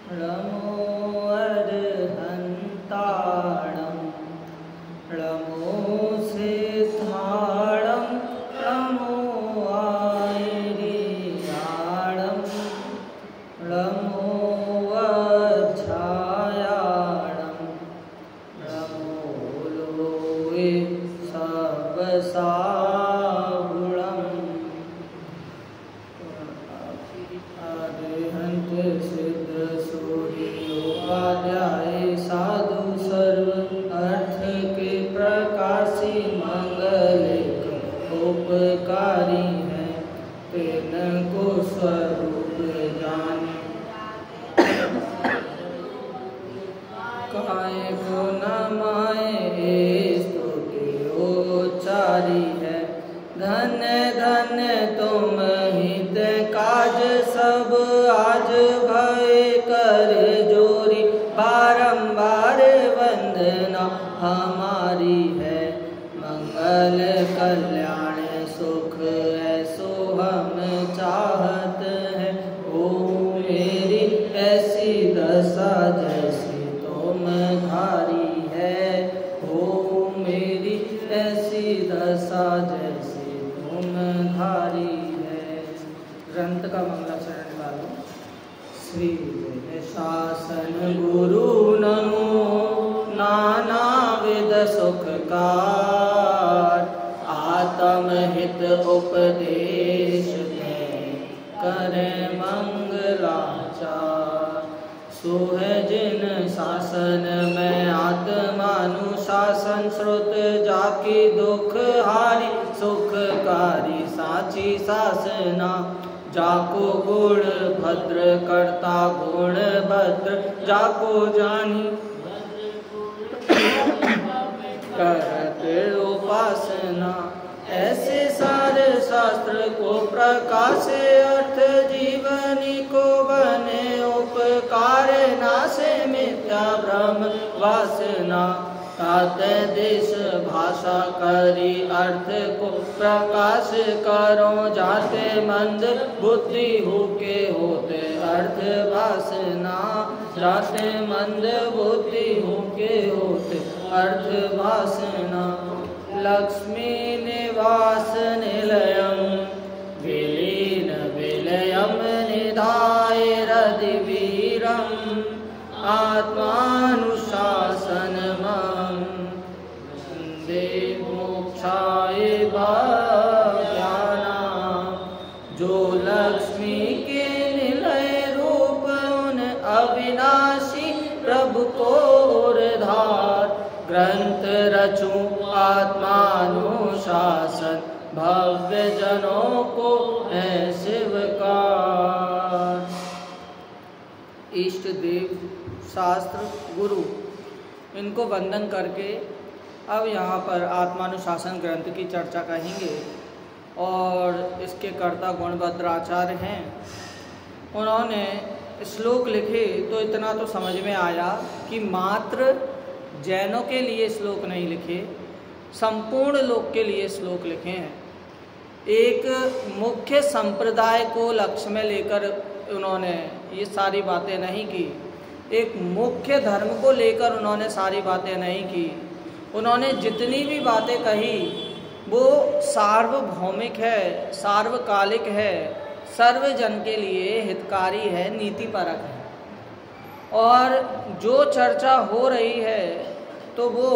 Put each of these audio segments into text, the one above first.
नमो अरहन्ताणं नमो सिद्धाणं नमो आयर्याणं नमो वज्रायाणं नमो लोहे सबसाहुणम् अरिहंत सिद्ध सूर्योपाध्याय साधु सर्व अर्थ के प्रकाशी मंगलिक उपकारी है तेन को स्वरूप जाने काय को न माए स्तुति उच्चारी है धन्य धन्य तुम हित काज सब आज भय कर जोरी बारंबार वंदना हमारी है मंगल कल्याण सुख ऐसो हम चाहत है ओ मेरी ऐसी दशा जैसी तुम धारी है ओ मेरी ऐसी दशा जैसी तुम धारी है। ग्रंथ का मंगलाचरण वालों श्री शासन गुरु नमो नाना विद सुखकार आत्म हित उपदेश करे मंगलाचार सोह जिन शासन में आत्मानुशासन श्रुत जाकी दुख हारी सुखकारी साची शासना जाको गुण भद्र करता गुण भद्र जाको जानी करते उपासना ऐसे सारे शास्त्र को प्रकाशे अर्थ जीवनी को बने उपकार नासे मिथ्या भ्रम वासना ताते देश भाषा करी अर्थ को प्रकाश करो जाते मंद बुद्धि होके होते अर्थ वासना जाते मंद बुद्धि होके होते अर्थ वासना लक्ष्मी निवास निलयम विलीन विलयम निधाय रदिवीरम आत्मानुशासनमं वन्दे मोक्षाय भाग्याना जो लक्ष्मी के निलय रूप उन अविनाशी प्रभु को धार ग्रंथ रचूं आत्मानुशासन भव्य जनों को है शिवकार। इष्ट देव शास्त्र गुरु इनको वंदन करके अब यहाँ पर आत्मानुशासन ग्रंथ की चर्चा कहेंगे और इसके कर्ता गुणभद्राचार्य हैं। उन्होंने श्लोक लिखे तो इतना तो समझ में आया कि मात्र जैनों के लिए श्लोक नहीं लिखे, संपूर्ण लोक के लिए श्लोक लिखे हैं। एक मुख्य संप्रदाय को लक्ष्य में लेकर उन्होंने ये सारी बातें नहीं की, एक मुख्य धर्म को लेकर उन्होंने सारी बातें नहीं की। उन्होंने जितनी भी बातें कही वो सार्वभौमिक है, सार्वकालिक है, सर्वजन के लिए हितकारी है, नीतिपरक है। और जो चर्चा हो रही है तो वो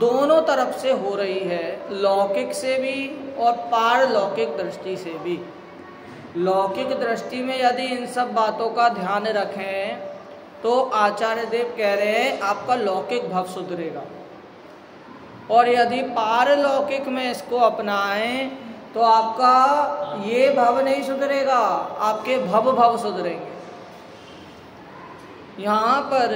दोनों तरफ से हो रही है, लौकिक से भी और पारलौकिक दृष्टि से भी। लौकिक दृष्टि में यदि इन सब बातों का ध्यान रखें तो आचार्य देव कह रहे हैं आपका लौकिक भव सुधरेगा, और यदि पारलौकिक में इसको अपनाएं तो आपका ये भव नहीं सुधरेगा, आपके भव सुधरेंगे। यहाँ पर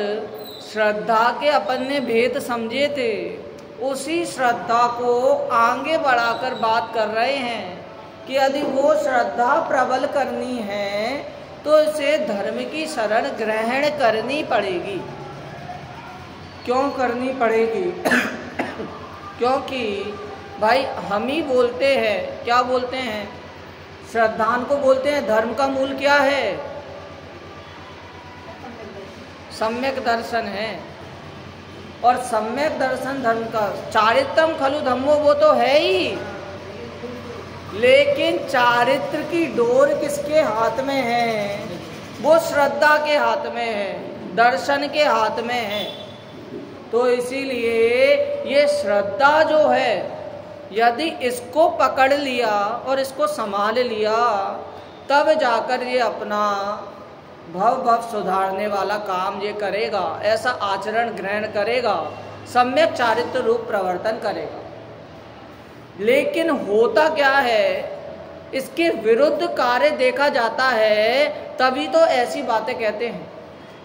श्रद्धा के अपन ने भेद समझे थे, उसी श्रद्धा को आगे बढ़ाकर बात कर रहे हैं कि यदि वो श्रद्धा प्रबल करनी है तो इसे धर्म की शरण ग्रहण करनी पड़ेगी। क्यों करनी पड़ेगी? क्योंकि भाई हम ही बोलते हैं, क्या बोलते हैं? श्रद्धान को बोलते हैं धर्म का मूल क्या है? सम्यक दर्शन है। और सम्यक दर्शन धर्म का चारित्रम खलु धम्मो, वो तो है ही, लेकिन चारित्र की डोर किसके हाथ में है? वो श्रद्धा के हाथ में है, दर्शन के हाथ में है। तो इसीलिए ये श्रद्धा जो है, यदि इसको पकड़ लिया और इसको संभाल लिया, तब जाकर ये अपना भव सुधारने वाला काम ये करेगा, ऐसा आचरण ग्रहण करेगा, सम्यक चारित्र रूप प्रवर्तन करेगा। लेकिन होता क्या है, इसके विरुद्ध कार्य देखा जाता है, तभी तो ऐसी बातें कहते हैं।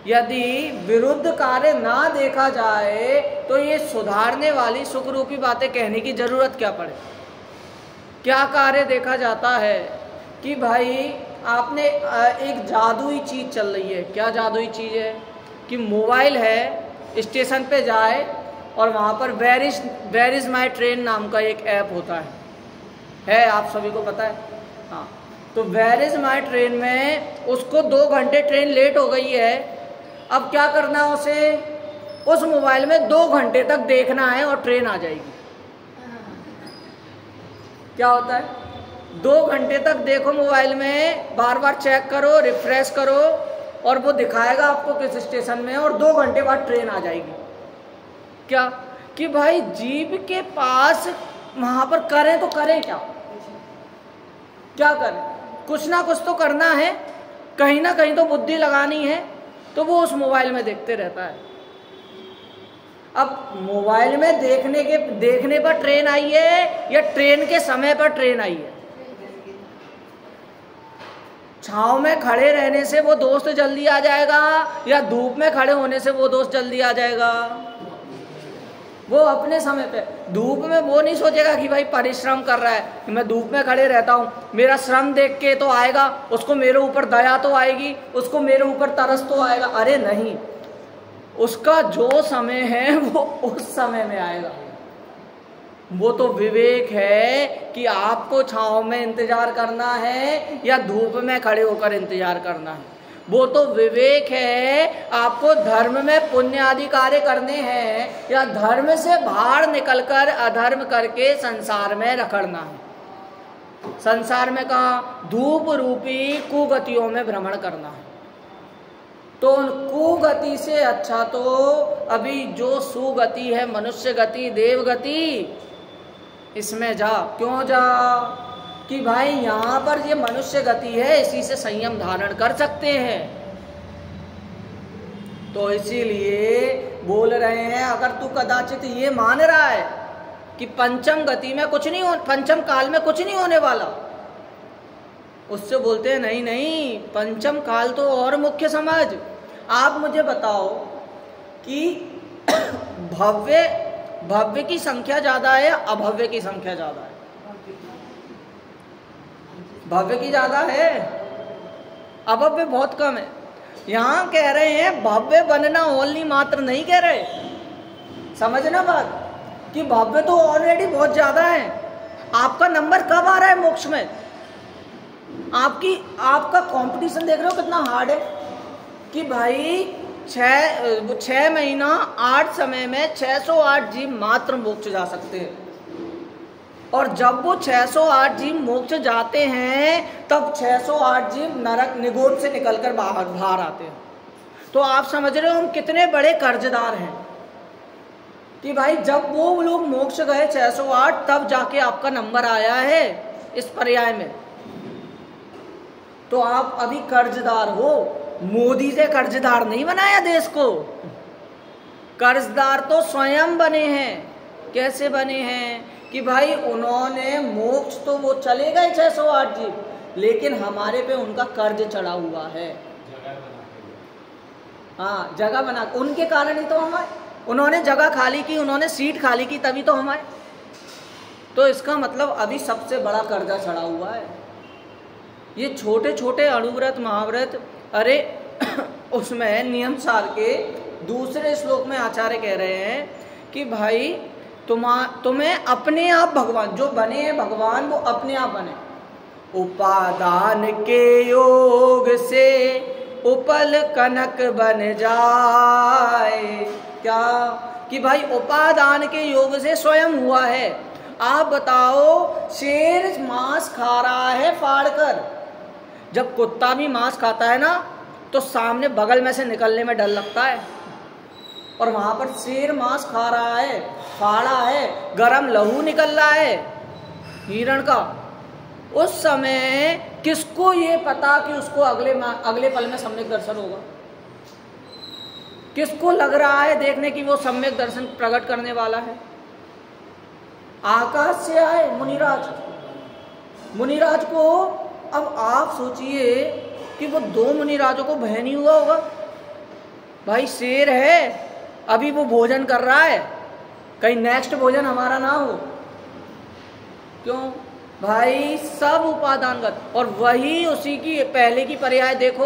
यदि विरुद्ध कार्य ना देखा जाए तो ये सुधारने वाली सुख रूपी बातें कहने की जरूरत क्या पड़े। क्या कार्य देखा जाता है कि भाई आपने एक जादुई चीज़ चल रही है। क्या जादुई चीज़ है? कि मोबाइल है, स्टेशन पे जाए और वहाँ पर वेयर इज़ माई ट्रेन नाम का एक ऐप होता है आप सभी को पता है। हाँ, तो वेयर इज़ माई ट्रेन में उसको 2 घंटे ट्रेन लेट हो गई है। अब क्या करना है उसे? उस मोबाइल में 2 घंटे तक देखना है और ट्रेन आ जाएगी। क्या होता है? 2 घंटे तक देखो मोबाइल में, बार बार चेक करो, रिफ्रेश करो, और वो दिखाएगा आपको किस स्टेशन में, और 2 घंटे बाद ट्रेन आ जाएगी। क्या कि भाई जीभ के पास वहां पर करें तो करें क्या करें? कुछ ना कुछ तो करना है, कहीं ना कहीं तो बुद्धि लगानी है, तो वो उस मोबाइल में देखते रहता है। अब मोबाइल में देखने पर ट्रेन आई है या ट्रेन के समय पर ट्रेन आई है? छांव में खड़े रहने से वो दोस्त जल्दी आ जाएगा या धूप में खड़े होने से वो दोस्त जल्दी आ जाएगा? वो अपने समय पे धूप में वो नहीं सोचेगा कि भाई परिश्रम कर रहा है, कि मैं धूप में खड़े रहता हूँ, मेरा श्रम देख के तो आएगा, उसको मेरे ऊपर दया तो आएगी, उसको मेरे ऊपर तरस तो आएगा। अरे नहीं, उसका जो समय है वो उस समय में आएगा। वो तो विवेक है कि आपको छांव में इंतजार करना है या धूप में खड़े होकर इंतजार करना है। वो तो विवेक है, आपको धर्म में पुण्य आदि कार्य करने हैं या धर्म से बाहर निकलकर अधर्म करके संसार में रखड़ना है। संसार में कहाँ? धूप रूपी कुगतियों में भ्रमण करना है। तो उन कुगति से अच्छा तो अभी जो सुगति है, मनुष्य गति, देव गति, इसमें जा। क्यों जा? कि भाई यहाँ पर ये मनुष्य गति है, इसी से संयम धारण कर सकते हैं। तो इसीलिए बोल रहे हैं, अगर तू कदाचित ये मान रहा है कि पंचम गति में कुछ नहीं हो, पंचम काल में कुछ नहीं होने वाला, उससे बोलते हैं नहीं नहीं, पंचम काल तो और मुख्य समझ। आप मुझे बताओ कि भव्य की संख्या ज्यादा है या अभव्य की संख्या ज्यादा है? भव्य की ज्यादा है, अभव्य बहुत कम है। यहाँ कह रहे हैं भव्य बनना ओनली मात्र नहीं कह रहे, समझना बात, कि भव्य तो ऑलरेडी बहुत ज्यादा है। आपका नंबर कब आ रहा है मोक्ष में? आपका कंपटीशन देख रहे हो कितना हार्ड है कि भाई 6 महीना 8 समय में 608 जीव मात्र मोक्ष जा सकते हैं। और जब वो 608 जीव मोक्ष जाते हैं तब 608 जीव नरक निगोद से निकलकर बाहर आते हैं। तो आप समझ रहे हो हम कितने बड़े कर्जदार हैं कि भाई जब वो लोग मोक्ष गए 608, तब जाके आपका नंबर आया है इस पर्याय में। तो आप अभी कर्जदार हो। मोदी से कर्जदार नहीं बनाया देश को, कर्जदार तो स्वयं बने हैं। कैसे बने हैं? कि भाई उन्होंने मोक्ष तो वो चले गए 608 जीव, लेकिन हमारे पे उनका कर्ज चढ़ा हुआ है। हाँ, जगह बना, उनके कारण ही तो हम आए। उन्होंने जगह खाली की, उन्होंने सीट खाली की, तभी तो हम आए। तो इसका मतलब अभी सबसे बड़ा कर्जा चढ़ा हुआ है। ये छोटे छोटे अणुव्रत महाव्रत, अरे उसमें नियम सार के दूसरे श्लोक में आचार्य कह रहे हैं कि भाई तुम्हें अपने आप भगवान जो बने हैं, भगवान वो अपने आप बने। उपादान के योग से उपल कनक बन जाए। क्या कि भाई उपादान के योग से स्वयं हुआ है। आप बताओ, शेर मांस खा रहा है फाड़कर। जब कुत्ता भी मांस खाता है ना तो सामने बगल में से निकलने में डर लगता है, और वहां पर शेर मांस खा रहा है, फाड़ा है, गरम लहू निकल रहा है हिरण का। उस समय किसको ये पता कि उसको अगले पल में सम्यक दर्शन होगा? किसको लग रहा है देखने की वो सम्यक दर्शन प्रकट करने वाला है? आकाश से आए मुनिराज। मुनिराज को, अब आप सोचिए कि वो दो मुनिराजों को भय नहीं हुआ होगा? भाई शेर है, अभी वो भोजन कर रहा है, कहीं नेक्स्ट भोजन हमारा ना हो। क्यों भाई? सब उपादानगत। और वही उसी की पहले की पर्याय देखो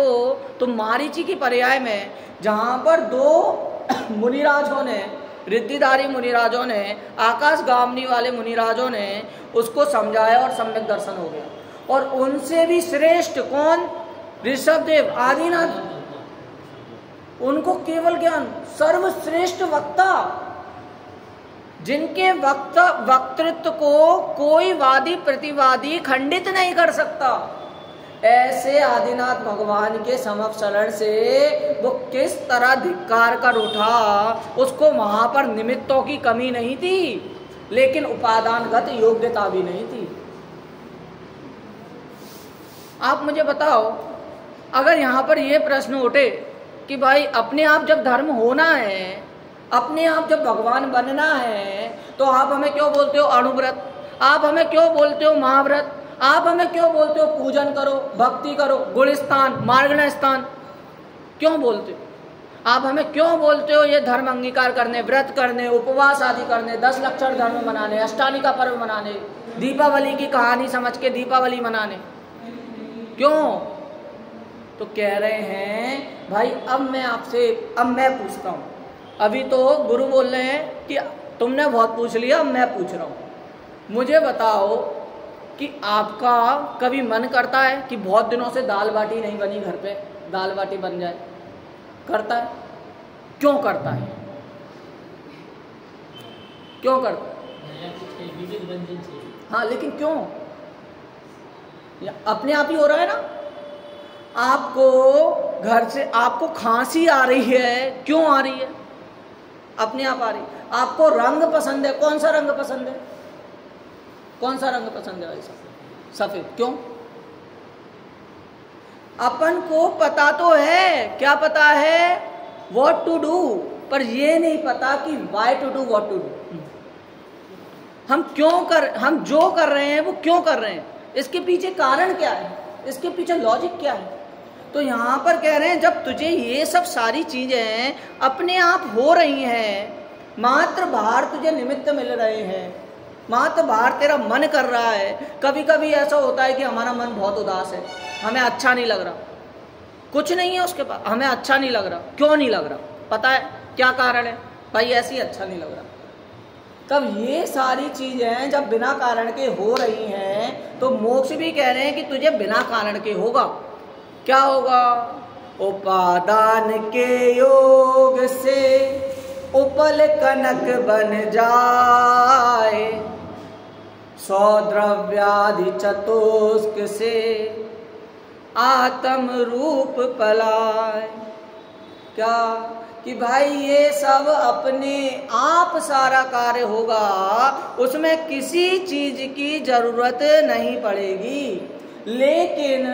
तो मारीची की पर्याय में, जहां पर दो मुनिराजों ने, रिद्धिधारी मुनिराजों ने, आकाश गामनी वाले मुनिराजों ने उसको समझाया और सम्यक दर्शन हो गया। और उनसे भी श्रेष्ठ कौन? ऋषभदेव आदिनाथ। उनको केवल ज्ञान, सर्वश्रेष्ठ वक्ता, जिनके वक्तृत्व को कोई वादी प्रतिवादी खंडित नहीं कर सकता, ऐसे आदिनाथ भगवान के समक्षरण से वो किस तरह धिक्कार कर उठा। उसको वहां पर निमित्तों की कमी नहीं थी, लेकिन उपादानगत योग्यता भी नहीं थी। आप मुझे बताओ, अगर यहाँ पर ये प्रश्न उठे कि भाई अपने आप जब धर्म होना है, अपने आप जब भगवान बनना है, तो आप हमें क्यों बोलते हो अणुव्रत? आप हमें क्यों बोलते हो महाव्रत? आप हमें क्यों बोलते हो पूजन करो, भक्ति करो, गुणस्थान, मार्गण स्थान? क्यों बोलते हो? आप हमें क्यों बोलते हो ये धर्म अंगीकार करने, व्रत करने, उपवास आदि करने, 10 लक्षण धर्म मनाने, अष्टानी का पर्व मनाने, दीपावली की कहानी समझ के दीपावली मनाने? क्यों? तो कह रहे हैं भाई अब मैं पूछता हूँ। अभी तो गुरु बोल रहे हैं कि तुमने बहुत पूछ लिया, अब मैं पूछ रहा हूँ। मुझे बताओ कि आपका कभी मन करता है कि बहुत दिनों से दाल बाटी नहीं बनी घर पे, दाल बाटी बन जाए? करता है? क्यों करता है? क्यों करता है? हाँ, लेकिन क्यों? अपने आप ही हो रहा है ना। आपको घर से आपको खांसी आ रही है, क्यों आ रही है? अपने आप आ रही है। आपको रंग पसंद है, कौन सा रंग पसंद है? कौन सा रंग पसंद है भाई साहब? सफेद। क्यों? अपन को पता तो है, क्या पता है? व्हाट टू डू, पर ये नहीं पता कि why to do, what to do. हम जो कर रहे हैं वो क्यों कर रहे हैं, इसके पीछे कारण क्या है, इसके पीछे लॉजिक क्या है? तो यहाँ पर कह रहे हैं जब तुझे ये सब सारी चीजें अपने आप हो रही हैं, मात्र बाहर तुझे निमित्त मिल रहे हैं, मात्र बाहर तेरा मन कर रहा है। कभी कभी ऐसा होता है कि हमारा मन बहुत उदास है, हमें अच्छा नहीं लग रहा, कुछ नहीं है उसके पास, हमें अच्छा नहीं लग रहा। क्यों नहीं लग रहा? पता है क्या कारण है? भाई ऐसे ही अच्छा नहीं लग रहा। तब ये सारी चीजें जब बिना कारण के हो रही हैं, तो मोक्ष भी कह रहे हैं कि तुझे बिना कारण के होगा। क्या होगा? उपादान के योग से उपल कनक बन जाए, 100 द्रव्यादि चतुष्क से आत्म रूप पलाए। क्या कि भाई ये सब अपने आप सारा कार्य होगा, उसमें किसी चीज की जरूरत नहीं पड़ेगी। लेकिन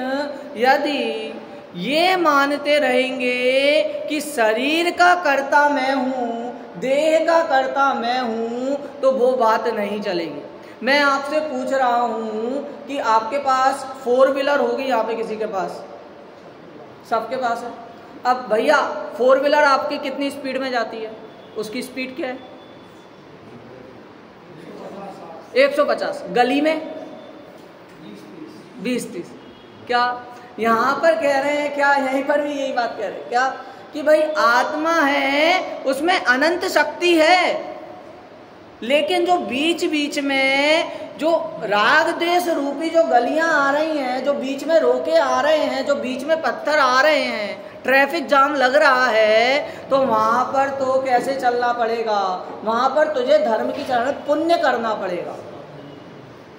यदि ये मानते रहेंगे कि शरीर का कर्ता मैं हूँ, देह का कर्ता मैं हूँ, तो वो बात नहीं चलेगी। मैं आपसे पूछ रहा हूँ कि आपके पास 4 व्हीलर होगी यहाँ पे किसी के पास? सबके पास है। अब भैया 4 व्हीलर आपकी कितनी स्पीड में जाती है? उसकी स्पीड क्या है? 150। गली में 20-30। क्या यहाँ पर कह रहे हैं, क्या यहीं पर भी यही बात कह रहे हैं क्या कि भाई आत्मा है, उसमें अनंत शक्ति है, लेकिन जो बीच बीच में जो राग द्वेष रूपी जो गलियां आ रही हैं, जो बीच में रोके आ रहे हैं, जो बीच में पत्थर आ रहे हैं, ट्रैफिक जाम लग रहा है, तो वहां पर तो कैसे चलना पड़ेगा? वहां पर तुझे धर्म की चरण पुण्य करना पड़ेगा,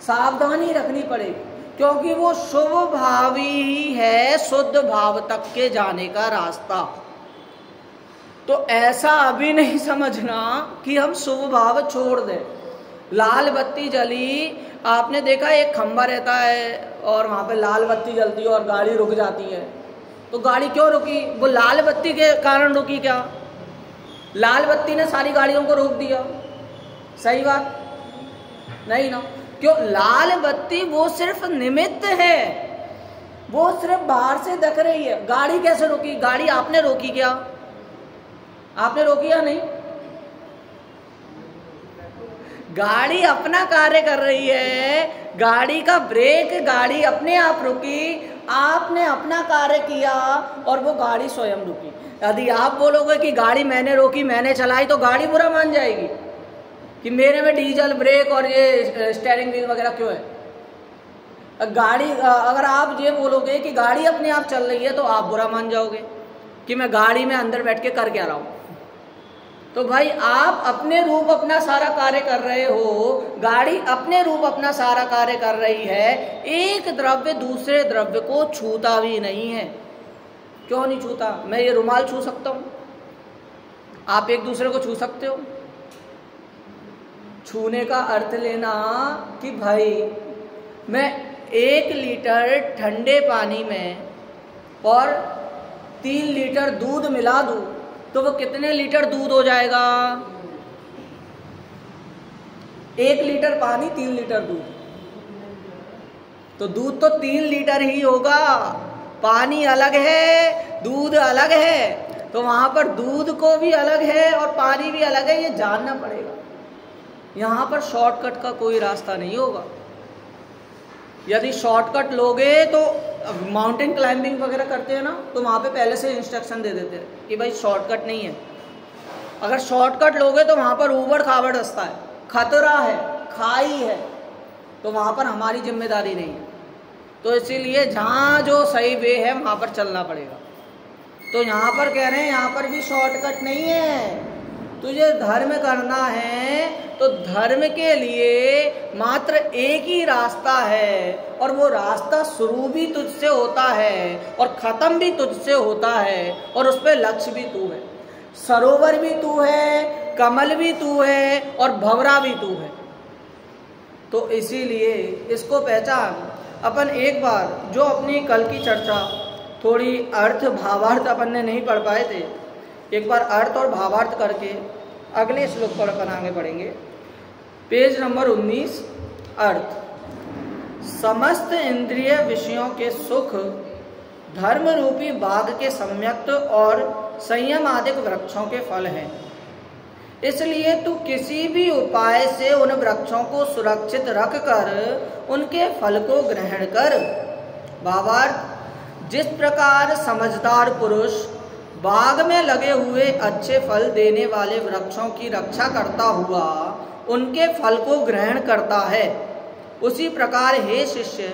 सावधानी रखनी पड़ेगी, क्योंकि वो शुभ भावी ही है शुद्ध भाव तक के जाने का रास्ता। तो ऐसा अभी नहीं समझना कि हम शुभ भाव छोड़ दें। लाल बत्ती जली, आपने देखा एक खंबा रहता है और वहाँ पे लाल बत्ती जलती है और गाड़ी रुक जाती है, तो गाड़ी क्यों रुकी? वो लाल बत्ती के कारण रुकी क्या? लाल बत्ती ने सारी गाड़ियों को रोक दिया? सही बात नहीं ना? क्यों? लाल बत्ती वो सिर्फ निमित्त है, वो सिर्फ बाहर से दिख रही है। गाड़ी कैसे रुकी? गाड़ी आपने रोकी क्या? आपने रोकी या नहीं? गाड़ी अपना कार्य कर रही है, गाड़ी का ब्रेक, गाड़ी अपने आप रुकी, आपने अपना कार्य किया और वो गाड़ी स्वयं रुकी। यदि आप बोलोगे कि गाड़ी मैंने रोकी, मैंने चलाई, तो गाड़ी बुरा मान जाएगी कि मेरे में डीजल, ब्रेक और ये स्टीयरिंग व्हील वगैरह क्यों है। गाड़ी, अगर आप ये बोलोगे कि गाड़ी अपने आप चल रही है, तो आप बुरा मान जाओगे कि मैं गाड़ी में अंदर बैठ के कर क्या रहा हूं। तो भाई आप अपने रूप अपना सारा कार्य कर रहे हो, गाड़ी अपने रूप अपना सारा कार्य कर रही है। एक द्रव्य दूसरे द्रव्य को छूता भी नहीं है। क्यों नहीं छूता? मैं ये रुमाल छू सकता हूं, आप एक दूसरे को छू सकते हो? छूने का अर्थ लेना कि भाई मैं 1 लीटर ठंडे पानी में और 3 लीटर दूध मिला दूं, तो वो कितने लीटर दूध हो जाएगा? 1 लीटर पानी, 3 लीटर दूध, तो दूध तो 3 लीटर ही होगा। पानी अलग है, दूध अलग है, तो वहां पर दूध को भी अलग है और पानी भी अलग है, ये जानना पड़ेगा। यहां पर शॉर्टकट का कोई रास्ता नहीं होगा। यदि शॉर्टकट लोगे तो माउंटेन क्लाइंबिंग वगैरह करते हैं ना, तो वहाँ पे पहले से इंस्ट्रक्शन दे देते हैं कि भाई शॉर्टकट नहीं है। अगर शॉर्टकट लोगे तो वहाँ पर ऊबड़ खाबड़ रास्ता है, खतरा है, खाई है, तो वहाँ पर हमारी जिम्मेदारी नहीं है। तो इसीलिए जहाँ जो सही वे है वहाँ पर चलना पड़ेगा। तो यहाँ पर कह रहे हैं यहाँ पर भी शॉर्टकट नहीं है। तुझे धर्म करना है तो धर्म के लिए मात्र एक ही रास्ता है, और वो रास्ता शुरू भी तुझसे होता है और खत्म भी तुझसे होता है, और उस पर लक्ष्य भी तू है, सरोवर भी तू है, कमल भी तू है और भंवरा भी तू है। तो इसीलिए इसको पहचान। अपन एक बार जो अपनी कल की चर्चा थोड़ी अर्थ भावार्थ अपन ने नहीं पढ़ पाए थे, एक बार अर्थ और भावार्थ करके अगले श्लोक पर अपन आगे बढ़ेंगे। Page number 19। अर्थ: समस्त इंद्रिय विषयों के सुख धर्म रूपी बाग के सम्यक्त और संयम आदि वृक्षों के फल हैं। इसलिए तू किसी भी उपाय से उन वृक्षों को सुरक्षित रख कर उनके फल को ग्रहण कर। भावार्थ: जिस प्रकार समझदार पुरुष बाग में लगे हुए अच्छे फल देने वाले वृक्षों की रक्षा करता हुआ उनके फल को ग्रहण करता है, उसी प्रकार हे शिष्य,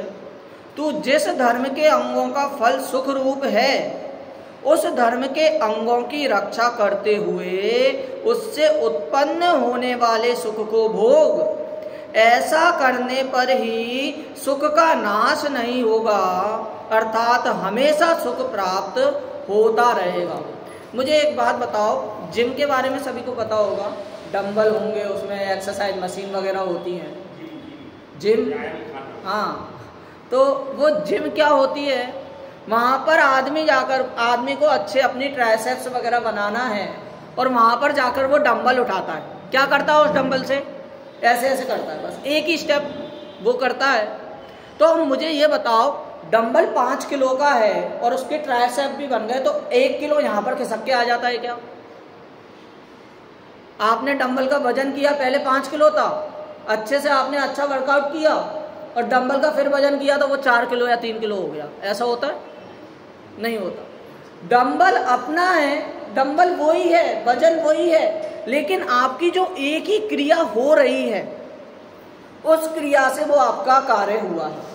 तू जिस धर्म के अंगों का फल सुख रूप है, उस धर्म के अंगों की रक्षा करते हुए उससे उत्पन्न होने वाले सुख को भोग। ऐसा करने पर ही सुख का नाश नहीं होगा, अर्थात हमेशा सुख प्राप्त होता रहेगा। मुझे एक बात बताओ, जिम के बारे में सभी को पता होगा, डंबल होंगे, उसमें एक्सरसाइज मशीन वगैरह होती हैं, जिम। हाँ, तो वो जिम क्या होती है? वहाँ पर आदमी जाकर, आदमी को अच्छे अपनी ट्राइसेप्स वगैरह बनाना है और वहाँ पर जाकर वो डंबल उठाता है। क्या करता है उस डंबल से? ऐसे ऐसे करता है, बस एक ही स्टेप वो करता है। तो मुझे ये बताओ, डंबल 5 किलो का है और उसके ट्राइसेप भी बन गए, तो 1 किलो यहाँ पर खिसक के आ जाता है क्या? आपने डंबल का वजन किया, पहले 5 किलो था, अच्छे से आपने अच्छा वर्कआउट किया और डंबल का फिर वजन किया तो वो 4 किलो या 3 किलो हो गया। ऐसा होता है? नहीं होता। डंबल अपना है, डंबल वही है, वजन वही है, लेकिन आपकी जो एक ही क्रिया हो रही है उस क्रिया से वो आपका कार्य हुआ है।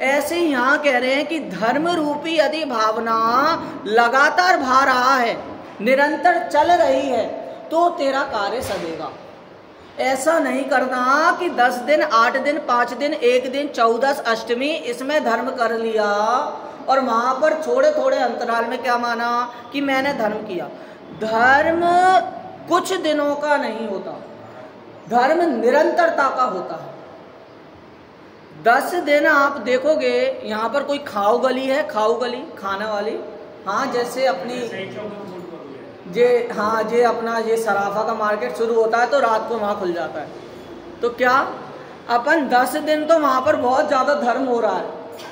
ऐसे यहाँ कह रहे हैं कि धर्म रूपी यदि भावना लगातार भा रहा है, निरंतर चल रही है, तो तेरा कार्य सदेगा। ऐसा नहीं करना कि 10 दिन 8 दिन 5 दिन 1 दिन 14 अष्टमी इसमें धर्म कर लिया और वहां पर थोड़े थोड़े अंतराल में क्या माना कि मैंने धर्म किया। धर्म कुछ दिनों का नहीं होता, धर्म निरंतरता का होता है। 10 दिन आप देखोगे यहाँ पर कोई खाओ गली है, खाओ गली खाना वाली, हाँ जैसे अपनी जे अपना ये सराफा का मार्केट शुरू होता है तो रात को वहाँ खुल जाता है। तो क्या अपन 10 दिन तो वहाँ पर बहुत ज़्यादा धर्म हो रहा है,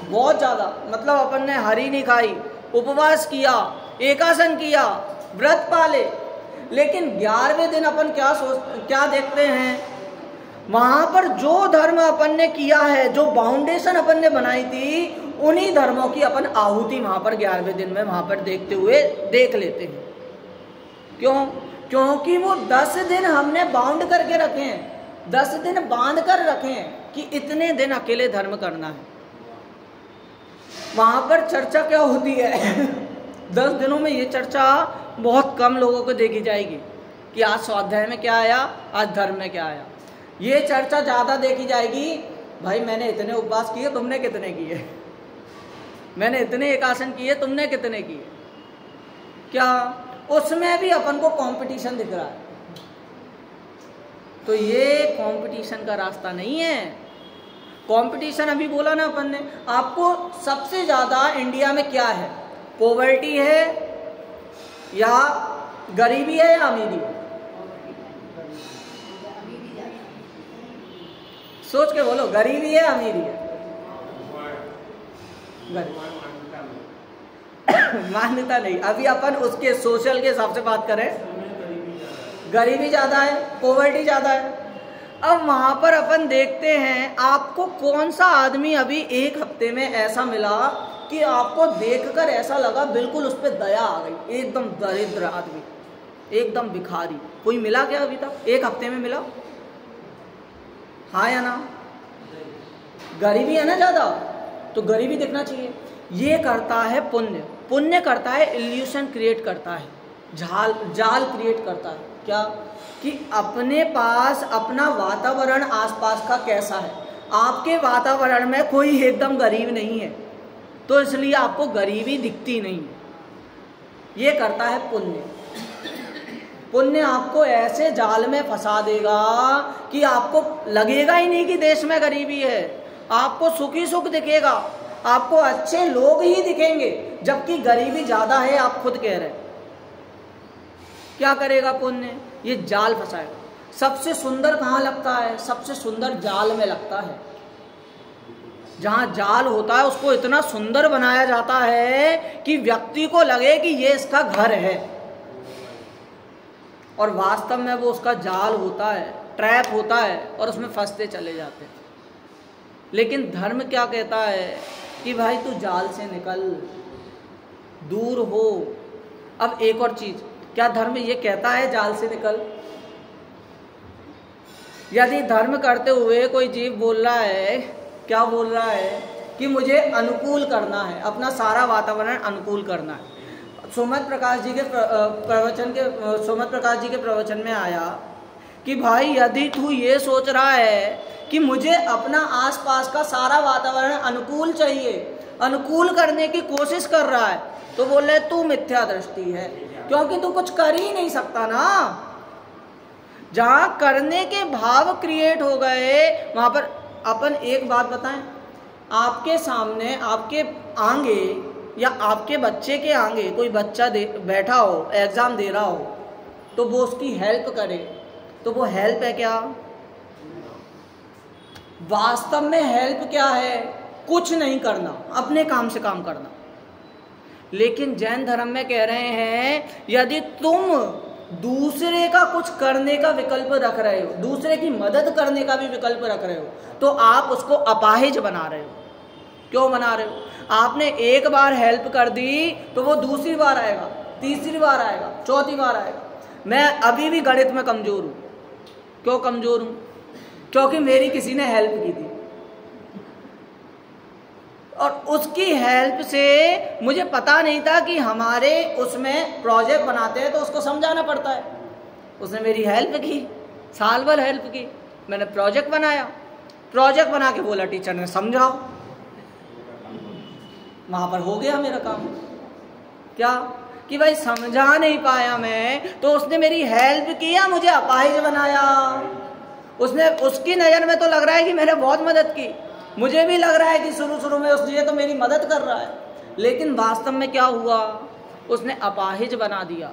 बहुत ज़्यादा, मतलब अपन ने हरी नहीं खाई, उपवास किया, एकासन किया, व्रत पाले, लेकिन 11वें दिन अपन क्या देखते हैं, वहाँ पर जो धर्म अपन ने किया है, जो बाउंडेशन अपन ने बनाई थी, उन्हीं धर्मों की अपन आहुति वहाँ पर 11वें दिन में वहाँ पर देखते हुए देख लेते हैं। क्यों? क्योंकि वो 10 दिन हमने बाउंड करके रखे हैं, 10 दिन बांध कर रखे हैं कि इतने दिन अकेले धर्म करना है। वहां पर चर्चा क्या होती है 10 दिनों में ये चर्चा बहुत कम लोगों को देखी जाएगी कि आज स्वाध्याय में क्या आया, आज धर्म में क्या आया। ये चर्चा ज्यादा देखी जाएगी, भाई मैंने इतने उपवास किए, तुमने कितने किए, मैंने इतने एकासन किए, तुमने कितने किए। क्या उसमें भी अपन को कंपटीशन दिख रहा है? तो ये कंपटीशन का रास्ता नहीं है। कंपटीशन अभी बोला ना अपन ने, आपको सबसे ज्यादा इंडिया में क्या है, पॉवर्टी है या गरीबी है या अमीरी है? सोच के बोलो, गरीबी है अमीरी है? मान्यता नहीं, अभी अपन उसके सोशल के हिसाब से बात करें, गरीबी ज्यादा है, पॉवर्टी ज्यादा है। अब वहां पर अपन देखते हैं आपको कौन सा आदमी अभी एक हफ्ते में ऐसा मिला कि आपको देखकर ऐसा लगा बिल्कुल उस पर दया आ गई, एकदम दरिद्र आदमी, एकदम भिखारी, कोई मिला क्या अभी तक? एक हफ्ते में मिला? हाँ या ना? गरीबी है ना ज्यादा, तो गरीबी दिखना चाहिए। ये करता है पुण्य, पुण्य करता है इल्यूशन क्रिएट करता है, जाल क्रिएट करता है। क्या कि अपने पास अपना वातावरण आसपास का कैसा है, आपके वातावरण में कोई एकदम गरीब नहीं है, तो इसलिए आपको गरीबी दिखती नहीं। ये करता है पुण्य। पुण्य आपको ऐसे जाल में फंसा देगा कि आपको लगेगा ही नहीं कि देश में गरीबी है, आपको सुख ही सुख दिखेगा, आपको अच्छे लोग ही दिखेंगे, जबकि गरीबी ज्यादा है, आप खुद कह रहे हैं। क्या करेगा पुण्य? ये जाल फंसाएगा। सबसे सुंदर कहाँ लगता है? सबसे सुंदर जाल में लगता है। जहां जाल होता है उसको इतना सुंदर बनाया जाता है कि व्यक्ति को लगे कि ये इसका घर है, और वास्तव में वो उसका जाल होता है, ट्रैप होता है, और उसमें फंसते चले जाते हैं। लेकिन धर्म क्या कहता है कि भाई तू जाल से निकल, दूर हो। अब एक और चीज, क्या धर्म ये कहता है जाल से निकल? यदि धर्म करते हुए कोई जीव बोल रहा है, क्या बोल रहा है कि मुझे अनुकूल करना है, अपना सारा वातावरण अनुकूल करना है। सोमत प्रकाश जी के प्रवचन में आया कि भाई यदि तू ये सोच रहा है कि मुझे अपना आसपास का सारा वातावरण अनुकूल चाहिए, अनुकूल करने की कोशिश कर रहा है, तो बोले तू मिथ्या दृष्टि है, क्योंकि तू कुछ कर ही नहीं सकता ना। जहां करने के भाव क्रिएट हो गए, वहां पर अपन एक बात बताएं, आपके सामने आपके आगे या आपके बच्चे के आगे कोई बच्चा बैठा हो, एग्जाम दे रहा हो, तो वो उसकी हेल्प करे, तो वो हेल्प है क्या? वास्तव में हेल्प क्या है? कुछ नहीं करना, अपने काम से काम करना। लेकिन जैन धर्म में कह रहे हैं यदि तुम दूसरे का कुछ करने का विकल्प रख रहे हो, दूसरे की मदद करने का भी विकल्प रख रहे हो, तो आप उसको अपाहिज बना रहे हो। क्यों बना रहे हो? आपने एक बार हेल्प कर दी तो वो दूसरी बार आएगा, तीसरी बार आएगा, चौथी बार आएगा। मैं अभी भी गणित में कमज़ोर हूँ। क्यों कमज़ोर हूँ? क्योंकि मेरी किसी ने हेल्प की थी, और उसकी हेल्प से मुझे पता नहीं था कि हमारे उसमें प्रोजेक्ट बनाते हैं तो उसको समझाना पड़ता है। उसने मेरी हेल्प की, साल भर हेल्प की, मैंने प्रोजेक्ट बनाया, प्रोजेक्ट बना के बोला टीचर ने समझाओ, वहाँ पर हो गया मेरा काम। क्या कि भाई समझा नहीं पाया मैं, तो उसने मेरी हेल्प किया, मुझे अपाहिज बनाया। उसने, उसकी नज़र में तो लग रहा है कि मैंने बहुत मदद की, मुझे भी लग रहा है कि शुरू शुरू में उसने तो मेरी मदद कर रहा है, लेकिन वास्तव में क्या हुआ, उसने अपाहिज बना दिया,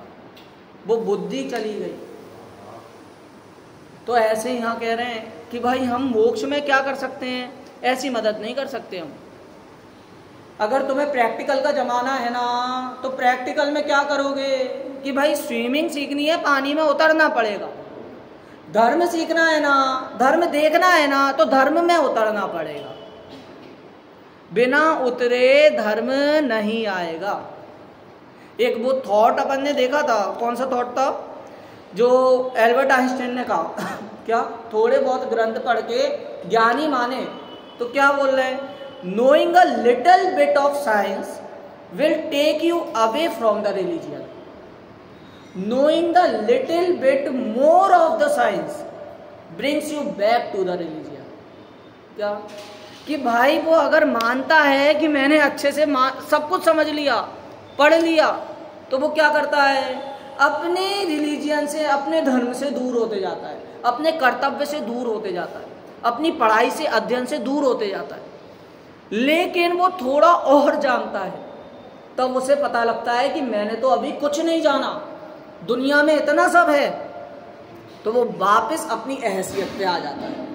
वो बुद्धि चली गई। तो ऐसे यहाँ कह रहे हैं कि भाई हम मोक्ष में क्या कर सकते हैं, ऐसी मदद नहीं कर सकते हम। अगर तुम्हें प्रैक्टिकल का ज़माना है ना, तो प्रैक्टिकल में क्या करोगे कि भाई स्विमिंग सीखनी है, पानी में उतरना पड़ेगा। धर्म सीखना है ना, धर्म देखना है ना, तो धर्म में उतरना पड़ेगा। बिना उतरे धर्म नहीं आएगा। एक वो थॉट अपन ने देखा था, कौन सा थॉट था, जो एल्बर्ट आइंस्टाइन ने कहा क्या, थोड़े बहुत ग्रंथ पढ़ के ज्ञानी माने तो क्या बोल रहे हैं, knowing a little bit of science will take you away from the religion, knowing the little bit more of the science brings you back to the religion। क्या कि भाई वो अगर मानता है कि मैंने अच्छे से सब कुछ समझ लिया, पढ़ लिया, तो वो क्या करता है, अपने रिलीजियन से, अपने धर्म से दूर होते जाता है, अपने कर्तव्य से दूर होते जाता है, अपनी पढ़ाई से, अध्ययन से दूर होते जाता है। लेकिन वो थोड़ा और जानता है, तब उसे पता लगता है कि मैंने तो अभी कुछ नहीं जाना, दुनिया में इतना सब है, तो वो वापस अपनी हैसियत पे आ जाता है।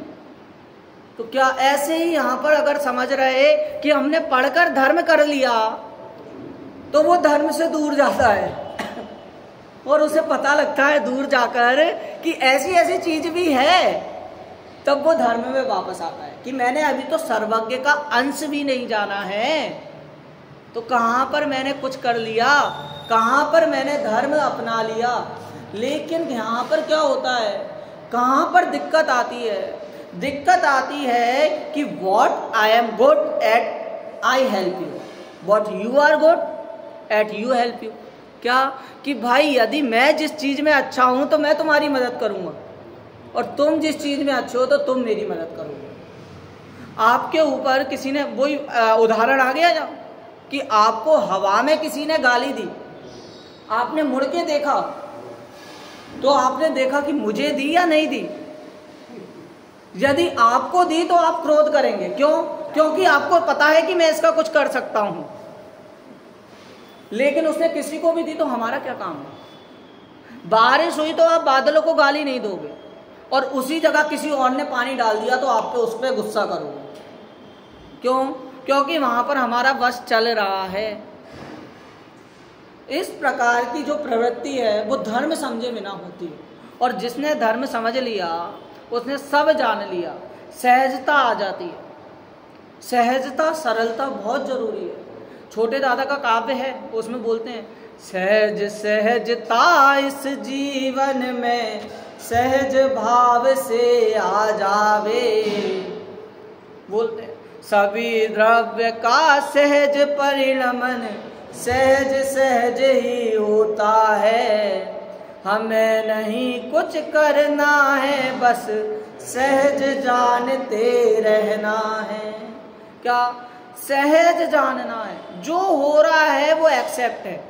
तो क्या ऐसे ही यहाँ पर अगर समझ रहे कि हमने पढ़कर धर्म कर लिया, तो वो धर्म से दूर जाता है और उसे पता लगता है दूर जाकर कि ऐसी ऐसी चीज भी है, तब वो धर्म में वापस आता है कि मैंने अभी तो सर्वज्ञ का अंश भी नहीं जाना है, तो कहाँ पर मैंने कुछ कर लिया, कहाँ पर मैंने धर्म अपना लिया। लेकिन यहाँ पर क्या होता है, कहाँ पर दिक्कत आती है, दिक्कत आती है कि what I am good at I help you, what you are good at you help you। क्या कि भाई यदि मैं जिस चीज़ में अच्छा हूँ तो मैं तुम्हारी मदद करूँगा, और तुम जिस चीज़ में अच्छे हो तो तुम मेरी मदद करोगे। आपके ऊपर किसी ने, वही उदाहरण आ गया जब कि आपको हवा में किसी ने गाली दी, आपने मुड़ के देखा तो आपने देखा कि मुझे दी या नहीं दी। यदि आपको दी तो आप क्रोध करेंगे, क्यों? क्योंकि आपको पता है कि मैं इसका कुछ कर सकता हूं। लेकिन उसने किसी को भी दी तो हमारा क्या काम है? बारिश हुई तो आप बादलों को गाली नहीं दोगे, और उसी जगह किसी और ने पानी डाल दिया तो आप पे उस पर गुस्सा करोगे। क्यों? क्योंकि वहां पर हमारा बस चल रहा है। इस प्रकार की जो प्रवृत्ति है वो धर्म समझे बिना होती है, और जिसने धर्म समझ लिया उसने सब जान लिया, सहजता आ जाती है। सहजता, सरलता बहुत जरूरी है। छोटे दादा का काव्य है, उसमें बोलते हैं, सहज सहजता इस जीवन में सहज भाव से आ जावे। बोलते हैं, सभी द्रव्य का सहज परिणमन सहज सहज ही होता है, हमें नहीं कुछ करना है, बस सहज जानते रहना है। क्या? सहज जानना है, जो हो रहा है वो एक्सेप्ट है।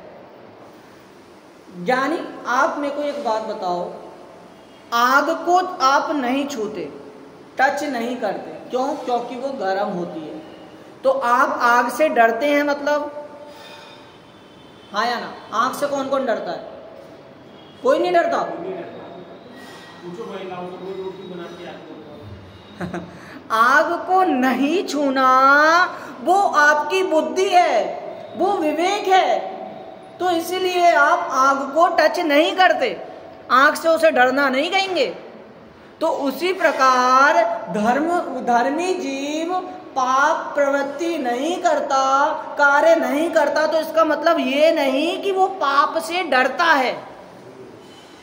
ज्ञानी, आप मेरे को एक बात बताओ, आग को आप नहीं छूते, टच नहीं करते, क्यों? क्योंकि वो गर्म होती है। तो आप आग से डरते हैं मतलब? हाँ या ना? आग से कौन कौन डरता है? कोई नहीं डरता। आग को नहीं छूना वो आपकी बुद्धि है, वो विवेक है, तो इसीलिए आप आग को टच नहीं करते, आग से उसे डरना नहीं कहेंगे। तो उसी प्रकार धर्मी जीव पाप प्रवृत्ति नहीं करता, कार्य नहीं करता, तो इसका मतलब ये नहीं कि वो पाप से डरता है।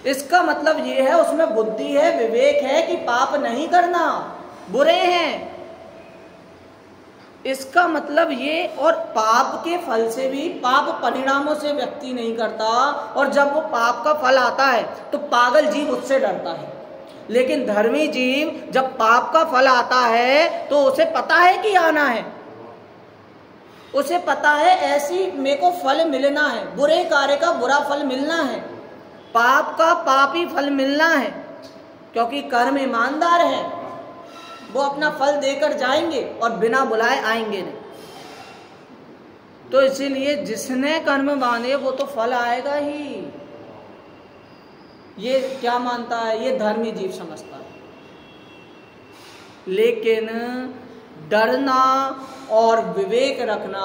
इसका मतलब ये है उसमें बुद्धि है, विवेक है कि पाप नहीं करना, बुरे हैं। इसका मतलब ये, और पाप के फल से भी, पाप परिणामों से व्यक्ति नहीं करता, और जब वो पाप का फल आता है तो पागल जीव उससे डरता है। लेकिन धर्मी जीव जब पाप का फल आता है तो उसे पता है कि आना है, उसे पता है ऐसी मेरे को फल मिलना है, बुरे कार्य का बुरा फल मिलना है, पाप का पापी फल मिलना है, क्योंकि कर्म ईमानदार है, वो अपना फल देकर जाएंगे और बिना बुलाए आएंगे नहीं। तो इसीलिए जिसने कर्म बांधे वो तो फल आएगा ही, ये क्या मानता है, ये धर्मी जीव समझता है। लेकिन डरना और विवेक रखना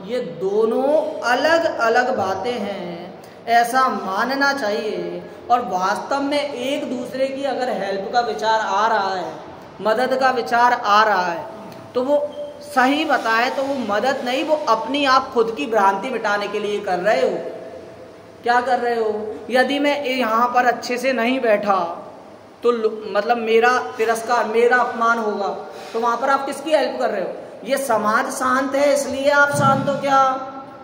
ये दोनों अलग अलग बातें हैं, ऐसा मानना चाहिए। और वास्तव में एक दूसरे की अगर हेल्प का विचार आ रहा है, मदद का विचार आ रहा है, तो वो सही बताए तो वो मदद नहीं, वो अपनी आप खुद की भ्रांति मिटाने के लिए कर रहे हो। क्या कर रहे हो? यदि मैं यहाँ पर अच्छे से नहीं बैठा तो मतलब मेरा तिरस्कार, मेरा अपमान होगा, तो वहाँ पर आप किसकी हेल्प कर रहे हो? ये समाज शांत है इसलिए आप शांत हो क्या?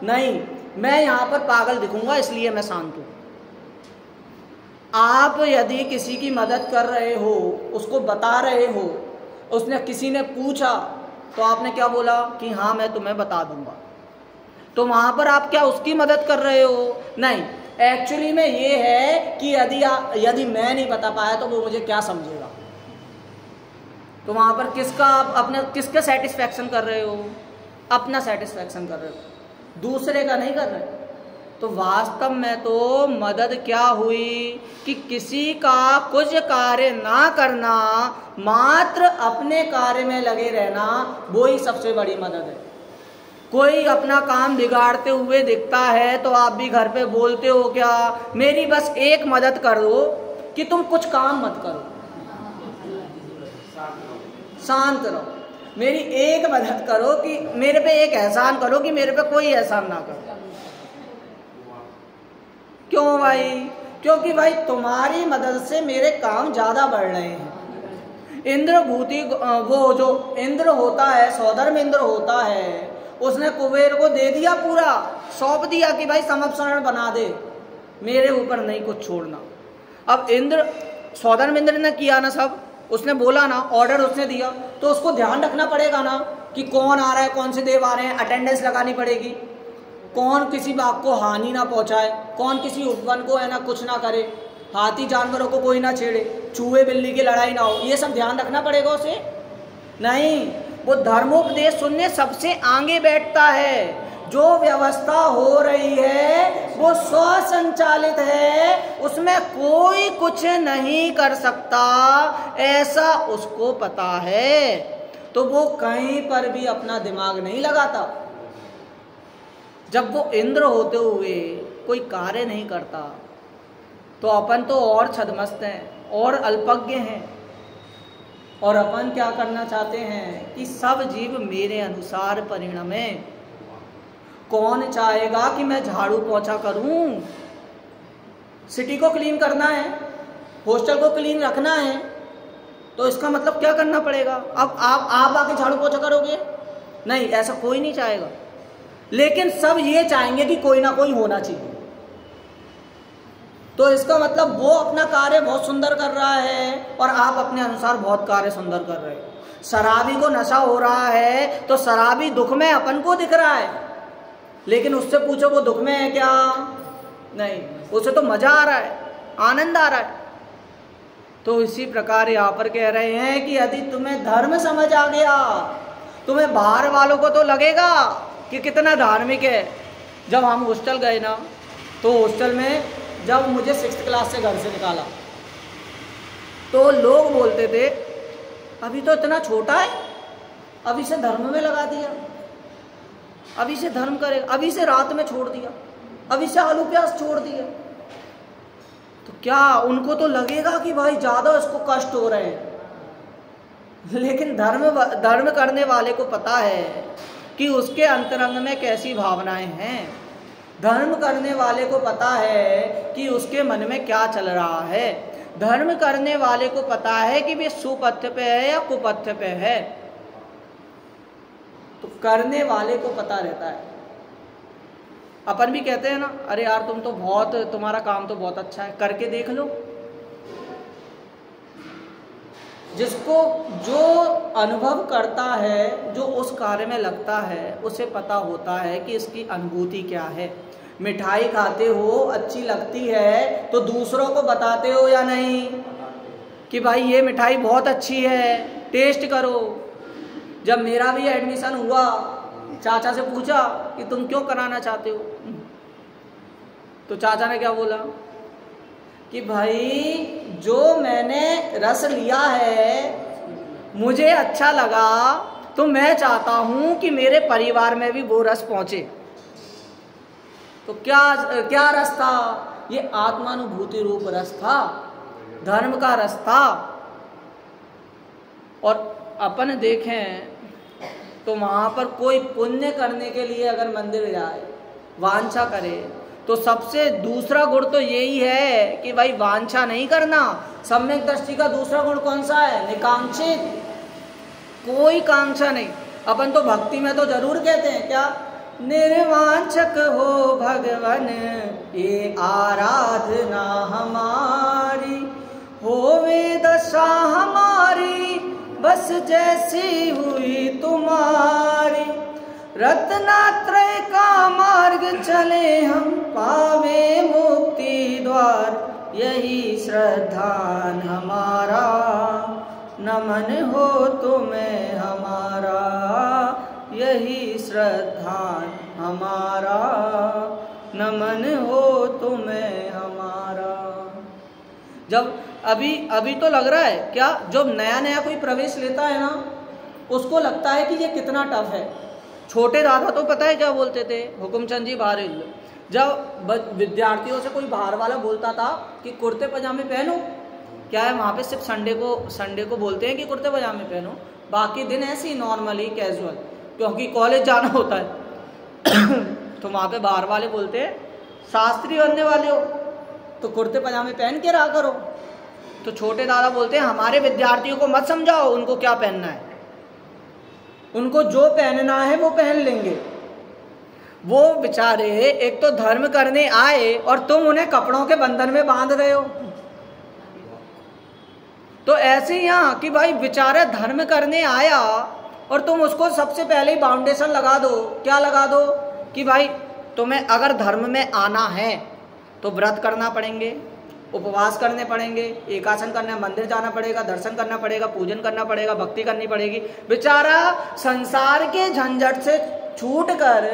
नहीं, मैं यहाँ पर पागल दिखूंगा इसलिए मैं शांत हूँ। आप यदि किसी की मदद कर रहे हो, उसको बता रहे हो, उसने किसी ने पूछा तो आपने क्या बोला कि हाँ मैं तुम्हें बता दूंगा, तो वहां पर आप क्या उसकी मदद कर रहे हो? नहीं, एक्चुअली में ये है कि यदि मैं नहीं बता पाया तो वो मुझे क्या समझेगा। तो वहां पर किसका आप अपने किसका सेटिस्फैक्शन कर रहे हो? अपना सेटिस्फैक्शन कर रहे हो, दूसरे का नहीं कर रहे। तो वास्तव में तो मदद क्या हुई कि किसी का कुछ कार्य ना करना, मात्र अपने कार्य में लगे रहना, वो ही सबसे बड़ी मदद है। कोई अपना काम बिगाड़ते हुए दिखता है तो आप भी घर पे बोलते हो क्या, मेरी बस एक मदद कर दो कि तुम कुछ काम मत करो, शांत रहो, मेरी एक मदद करो कि मेरे पे एक एहसान करो कि मेरे पे कोई एहसान ना करो। क्यों भाई? क्योंकि भाई तुम्हारी मदद से मेरे काम ज्यादा बढ़ रहे हैं। इंद्रभूति, वो जो इंद्र होता है, सौधर्म इंद्र होता है, उसने कुबेर को दे दिया, पूरा सौंप दिया कि भाई समपसरण बना दे, मेरे ऊपर नहीं कुछ छोड़ना। अब इंद्र, सौधर्म इंद्र ने किया ना सब, उसने बोला ना, ऑर्डर उसने दिया, तो उसको ध्यान रखना पड़ेगा ना कि कौन आ रहा है, कौन से देव आ रहे हैं, अटेंडेंस लगानी पड़ेगी, कौन किसी बात को हानि ना पहुंचाए, कौन किसी उपवन को है ना कुछ ना करे, हाथी जानवरों को कोई ना छेड़े, चूहे बिल्ली की लड़ाई ना हो, ये सब ध्यान रखना पड़ेगा उसे। नहीं, वो धर्मोपदेश सुनने सबसे आगे बैठता है। जो व्यवस्था हो रही है वो स्वसंचालित है, उसमें कोई कुछ नहीं कर सकता, ऐसा उसको पता है। तो वो कहीं पर भी अपना दिमाग नहीं लगाता। जब वो इंद्र होते हुए कोई कार्य नहीं करता तो अपन तो और छदमस्त हैं और अल्पज्ञ हैं, और अपन क्या करना चाहते हैं कि सब जीव मेरे अनुसार परिणमे। कौन चाहेगा कि मैं झाड़ू पोछा करूं? सिटी को क्लीन करना है, हॉस्टल को क्लीन रखना है, तो इसका मतलब क्या करना पड़ेगा? अब आप आके झाड़ू पोछा करोगे? नहीं, ऐसा कोई नहीं चाहेगा। लेकिन सब ये चाहेंगे कि कोई ना कोई होना चाहिए। तो इसका मतलब वो अपना कार्य बहुत सुंदर कर रहा है और आप अपने अनुसार बहुत कार्य सुंदर कर रहे हो। शराबी को नशा हो रहा है तो शराबी दुख में अपन को दिख रहा है, लेकिन उससे पूछो वो दुख में है क्या? नहीं, उसे तो मजा आ रहा है, आनंद आ रहा है। तो इसी प्रकार यहाँ पर कह रहे हैं कि यदि तुम्हें धर्म समझ आ गया, तुम्हें बाहर वालों को तो लगेगा कि कितना धार्मिक है। जब हम हॉस्टल गए ना, तो हॉस्टल में जब मुझे 6th क्लास से घर से निकाला तो लोग बोलते थे अभी तो इतना छोटा है, अभी से धर्म में लगा दिया, अभी से धर्म करेगा, अभी से रात में छोड़ दिया, अभी से आलू प्याज छोड़ दिया। तो क्या उनको तो लगेगा कि भाई ज़्यादा इसको कष्ट हो रहे हैं, लेकिन धर्म करने वाले को पता है कि उसके अंतरंग में कैसी भावनाएं हैं। धर्म करने वाले को पता है कि उसके मन में क्या चल रहा है। धर्म करने वाले को पता है कि वे सुपथ्य पे है या कुपथ्य पे है। तो करने वाले को पता रहता है। अपन भी कहते हैं ना, अरे यार तुम तो बहुत, तुम्हारा काम तो बहुत अच्छा है, करके देख लो। जिसको जो अनुभव करता है, जो उस कार्य में लगता है, उसे पता होता है कि इसकी अनुभूति क्या है। मिठाई खाते हो, अच्छी लगती है, तो दूसरों को बताते हो या नहीं कि भाई ये मिठाई बहुत अच्छी है, टेस्ट करो। जब मेरा भी एडमिशन हुआ, चाचा से पूछा कि तुम क्यों कराना चाहते हो, तो चाचा ने क्या बोला कि भाई जो मैंने रस लिया है मुझे अच्छा लगा, तो मैं चाहता हूं कि मेरे परिवार में भी वो रस पहुंचे। तो क्या रस था? ये आत्मानुभूति रूप रस था, धर्म का रस था। और अपन देखें तो वहां पर कोई पुण्य करने के लिए अगर मंदिर जाए, वांछा करे, तो सबसे दूसरा गुण तो यही है कि भाई वांछा नहीं करना। सम्यक दृष्टि का दूसरा गुण कौन सा है? निकांक्षित, कोई कांक्षा नहीं। अपन तो भक्ति में तो जरूर कहते हैं क्या, निर्वांछक हो भगवन ये आराधना हमारी, होवे दशा हमारी बस जैसी हुई तुम्हारी, रत्नात्रय का मार्ग चले हम पावे मुक्ति द्वार, यही श्रद्धान हमारा, नमन हो तुम्हें हमारा, यही श्रद्धान हमारा, नमन हो तुम्हें हमारा। जब अभी तो लग रहा है क्या, जब नया नया कोई प्रवेश लेता है ना, उसको लगता है कि ये कितना टफ है। छोटे दादा तो पता है क्या बोलते थे, हुकुमचंद जी बारिल, जब विद्यार्थियों से कोई बाहर वाला बोलता था कि कुर्ते पजामे पहनो, क्या है वहाँ पे सिर्फ संडे को बोलते हैं कि कुर्ते पजामे पहनो, बाकी दिन ऐसे ही नॉर्मली कैजुअल, क्योंकि कॉलेज जाना होता है। तो वहाँ पे बाहर वाले बोलते हैं शास्त्री बनने वाले हो तो कुर्ते पजामे पहन के रहा करो। तो छोटे दादा बोलते हैं हमारे विद्यार्थियों को मत समझाओ उनको क्या पहनना है, उनको जो पहनना है वो पहन लेंगे। वो बेचारे एक तो धर्म करने आए और तुम उन्हें कपड़ों के बंधन में बांध रहे हो। तो ऐसे ही यहाँ कि भाई बेचारा धर्म करने आया और तुम उसको सबसे पहले ही बाउंडेशन लगा दो। क्या लगा दो कि भाई तुम्हें अगर धर्म में आना है तो व्रत करना पड़ेंगे, उपवास करने पड़ेंगे, एकासन करना, मंदिर जाना पड़ेगा, दर्शन करना पड़ेगा, पूजन करना पड़ेगा, भक्ति करनी पड़ेगी। बेचारा संसार के झंझट से छूटकर,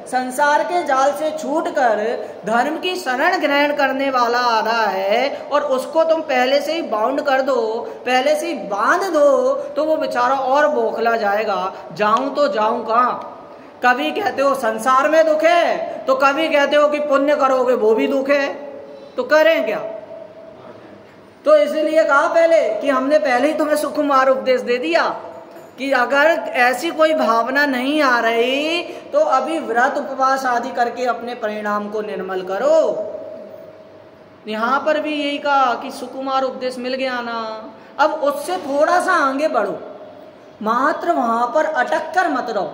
संसार के जाल से छूटकर धर्म की शरण ग्रहण करने वाला आ रहा है और उसको तुम पहले से ही बाउंड कर दो, पहले से ही बांध दो, तो वो बेचारा और बौखला जाएगा। जाऊं तो जाऊं कहाँ? कभी कहते हो संसार में दुख है, तो कभी कहते हो कि पुण्य करोगे वो भी दुख है, तो करें क्या? तो इसलिए कहा पहले कि हमने पहले ही तुम्हें सुकुमार उपदेश दे दिया कि अगर ऐसी कोई भावना नहीं आ रही तो अभी व्रत उपवास आदि करके अपने परिणाम को निर्मल करो। यहां पर भी यही कहा कि सुकुमार उपदेश मिल गया ना, अब उससे थोड़ा सा आगे बढ़ो, मात्र वहां पर अटक कर मत रहो।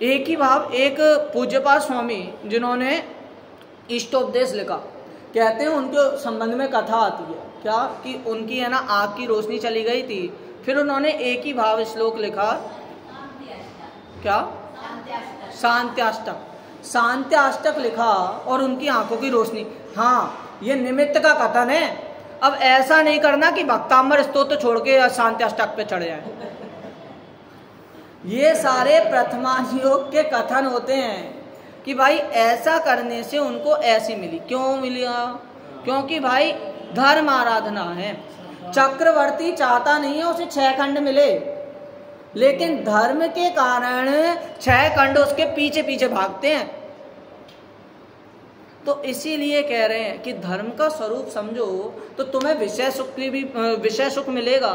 एक ही भाव, एक पूज्यपाद स्वामी जिन्होंने इष्टोपदेश लिखा, कहते हैं उनके संबंध में कथा आती है क्या कि उनकी है ना आँख की रोशनी चली गई थी, फिर उन्होंने एक ही भाव श्लोक लिखा, क्या शांत्याष्टक लिखा और उनकी आंखों की रोशनी। हाँ, ये निमित्त का कथन है। अब ऐसा नहीं करना कि भक्तांबर स्तोत्र छोड़ के शांत्याष्टक पे चढ़ जाए। ये सारे प्रथमायोग के कथन होते हैं कि भाई ऐसा करने से उनको ऐसी मिली। क्यों मिला? क्योंकि भाई धर्म आराधना है। चक्रवर्ती चाहता नहीं है उसे 6 खंड मिले, लेकिन धर्म के कारण 6 खंड उसके पीछे पीछे भागते हैं। तो इसीलिए कह रहे हैं कि धर्म का स्वरूप समझो तो तुम्हें विषय सुख मिलेगा,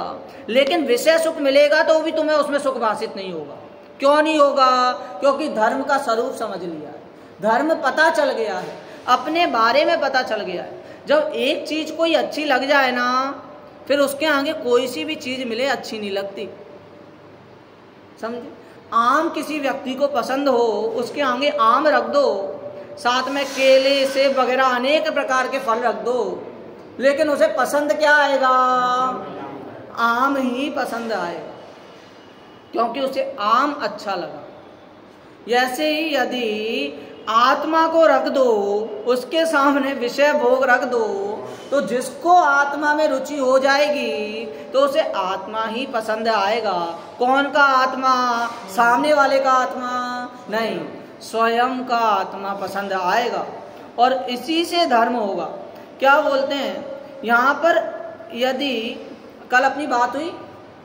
लेकिन विषय सुख मिलेगा तो भी तुम्हें उसमें सुख भाषित नहीं होगा। क्यों नहीं होगा? क्योंकि धर्म का स्वरूप समझ लिया है। धर्म पता चल गया है, अपने बारे में पता चल गया है। जब एक चीज कोई अच्छी लग जाए ना, फिर उसके आगे कोई सी भी चीज मिले अच्छी नहीं लगती, समझे। आम किसी व्यक्ति को पसंद हो, उसके आगे आम रख दो, साथ में केले सेब वगैरह अनेक प्रकार के फल रख दो, लेकिन उसे पसंद क्या आएगा? आम ही पसंद आएगा, क्योंकि उसे आम अच्छा लगा। ऐसे ही यदि आत्मा को रख दो, उसके सामने विषय भोग रख दो, तो जिसको आत्मा में रुचि हो जाएगी तो उसे आत्मा ही पसंद आएगा। कौन का आत्मा? सामने वाले का आत्मा नहीं, स्वयं का आत्मा पसंद आएगा। और इसी से धर्म होगा। क्या बोलते हैं यहाँ पर, यदि कल अपनी बात हुई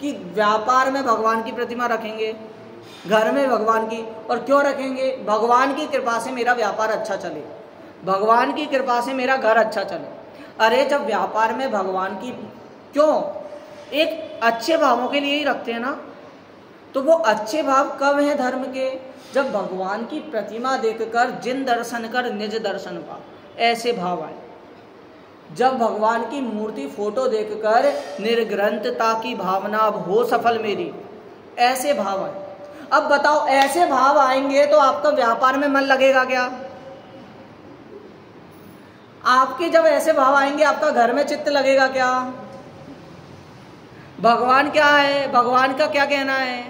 कि व्यापार में भगवान की प्रतिमा रखेंगे, घर में भगवान की, और क्यों रखेंगे? भगवान की कृपा से मेरा व्यापार अच्छा चले, भगवान की कृपा से मेरा घर अच्छा चले। अरे जब व्यापार में भगवान की, क्यों? एक अच्छे भावों के लिए ही रखते हैं ना। तो वो अच्छे भाव कब हैं धर्म के? जब भगवान की प्रतिमा देखकर जिन दर्शन कर निज दर्शन पा, ऐसे भाव आए। जब भगवान की मूर्ति फोटो देखकर निर्ग्रंथता की भावना अब हो सफल मेरी, ऐसे भाव आए। अब बताओ, ऐसे भाव आएंगे तो आपका व्यापार में मन लगेगा क्या? आपके जब ऐसे भाव आएंगे, आपका घर में चित्त लगेगा क्या? भगवान क्या है, भगवान का क्या कहना है